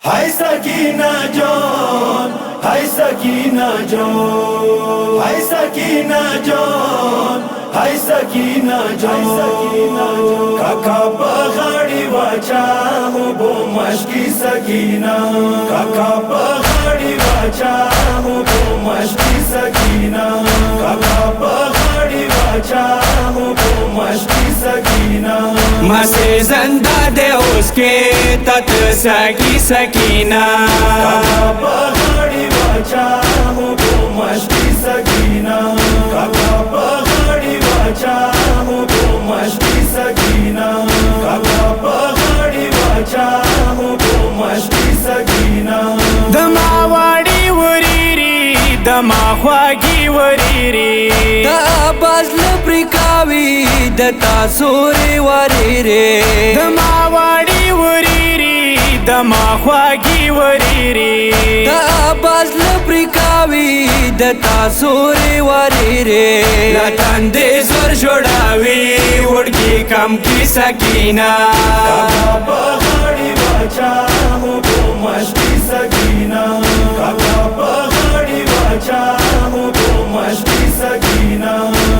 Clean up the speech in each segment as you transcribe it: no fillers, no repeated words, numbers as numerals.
Hai Sakina John, Hai Sakina John, Hai Sakina John, Hai Sakina John. Kaka pahadi wacha ho bo mashki Sakina. Kaka pahadi wacha ho bo mashki Sakina. Kaka pahadi wacha ho bo mashki Sakina. ماسے زندہ دے اس کے تت سکی سکینہ کاکا پہاڑی بچا ہو وہ مشکی سکینہ. کاکا پہاڑی بچا ہو وہ مشکی سکینہ. کاکا پہاڑی بچا ہو وہ مشکی سکینہ. دما واڑی وریری دما خواگی وریری دا بازل پرکاوی دتا سوری وریری دما واڑی وریری دما خواگی وریری دا بازل پرکاوی دتا سوری وریری لٹن دے زور جوڑاوی اڑگی کم کی سکینہ کاکا پہاڑی بچا ہو وہ مشکی سکینہ. کاکا پہاڑی بچا ہو وہ مشکی سکینہ.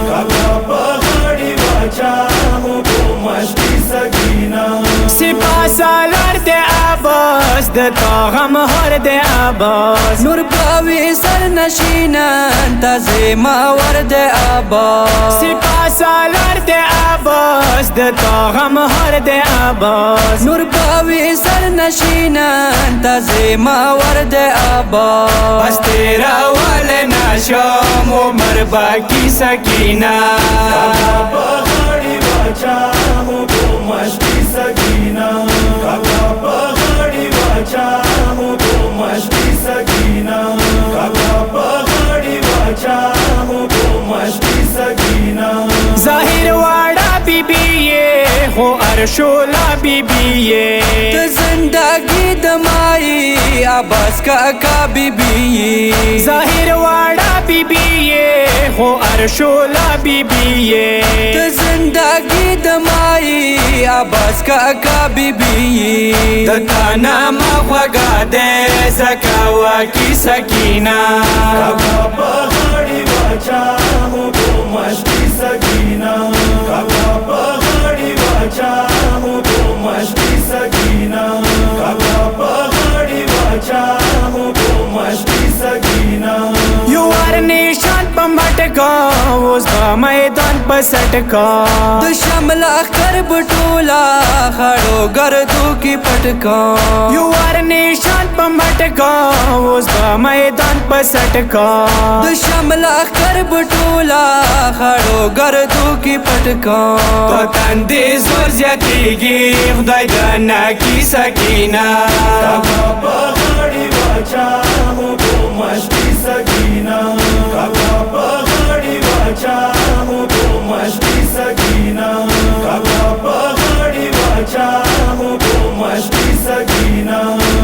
کاکا پہاڑی بچا ہو وہ مشکی سکینہ. سپا سالار دے آباز دتا غم ہر دے آباز نور پاوی سر نشینان تازی ماور دے آباز سپا سالار دے آباز دتا غم ہر دے آباز نور پاوی سر نشینان تازی ماور دے آباز بس تیرا والے ناشام عمر باقی سکینہ کاکا پہاڑی بچا ہو وہ مشکی سکینہ. کاکا پہاڑی بچا ہو وہ مشکی سکینہ. کاکا پہاڑی بچا ہو وہ مشکی سکینہ. ظاہر واڑا بی بی یہ ہو ارشولا بی بی یہ زندگی دمائی عباس کاکا بی بی ظاہر واڑا بی بی یہ ہو ارشولا بی بی یہ زندگی دمائی عباس کاکا بی بی دتا نام خوگا دے زکاوا کی سکینہ کاکا پہاڑی بچا ہو وہ مشکی سکینہ. کاکا پہاڑی بچا ہو وہ مشکی سکینہ. کاکا پہاڑی بچا ہو وہ مشکی سکینہ. یو آر نیشان پا مٹکا اس با میدان پا سٹکا تو شملہ کر بٹولا خڑو گردو کی پٹکا یو آر نیشان پا مٹکا اس با میدان پا سٹکا تو شملہ کر بٹولا خڑو گردو کی پٹکا تو تندی زور زیادی گی خدای دانا کی سکینہ کاکا پہاڑی بچا ہو وہ مشکی سکینہ. کاکا پہاڑی بچا ہو وہ مشکی سکینہ. کاکا پہاڑی بچا ہو وہ مشکی سکینہ.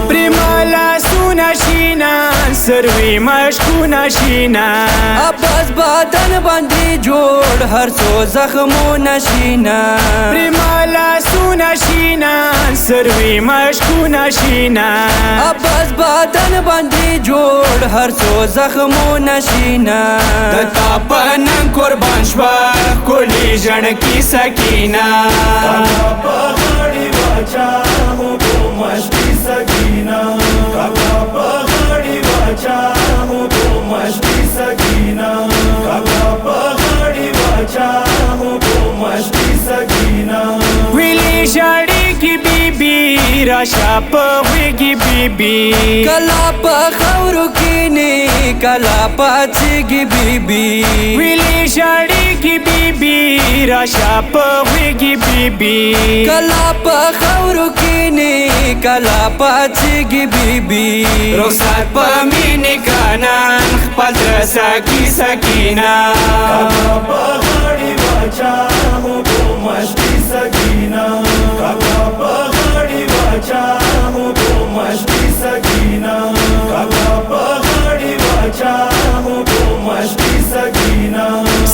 پریمالا سونا شینان سروی مشکونا شینان عباس بادن باندی جوڑ ہر سو زخمو نشینا پریمالا سونا شینان سروی مشکونا شینان عباس بادن باندی جوڑ ہر سو زخمو نشینا دتا پنن قربان شوا کلی جن کی سکینہ کاکا پہاڑی بچا ہو وہ مشکی سکینہ. کاکا پہاڑی بچا ہو وہ مشکی سکینہ. کاکا پہاڑی بچا ہو وہ مشکی سکینہ. ویلی شاڑی کی بی بی راشا پوی کی بی بی کلا پا خورو کینی کلا پا چیگی بی بی ویلی شاڑی کی بی بی راشا پوی کی بی بی کلا پا خورو کینی کلا پا چیگی بی بی رخصت پا مینی کانان خپل درسا کی سکینہ کاکا پہاڑی بچا ہو وہ مشکی سکینہ. کاکا پہاڑی بچا ہو وہ مشکی سکینہ. کاکا پہاڑی بچا ہو وہ مشکی سکینہ.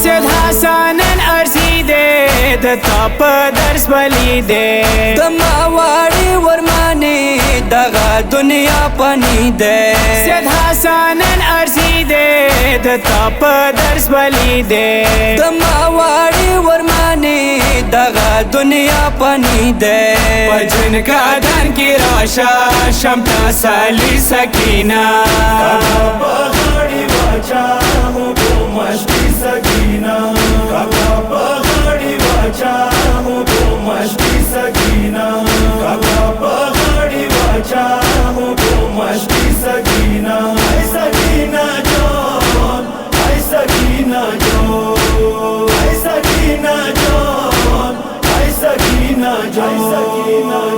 سدھا سانن ارزی دے دتا پا درس بلی دے دما واڑی ورمانی دغه دنیا پنی دے سید حسنن ارزی دے دتا په درس بلی دے د ماواړي ورمانی دغه دنیا پنی دے پجن کا دن کی راشا شمتا سالی سکینہ پہاڑی بچا ہوں وہ مشتی سکینہ کاکا پہاڑی بچا ہوں وہ مشتی سکینہ کاکا پہاڑی بچا ہوں وہ مشتی سکینہ اے سکینہ جان اے سکینہ جان اے سکینہ جان اے سکینہ جان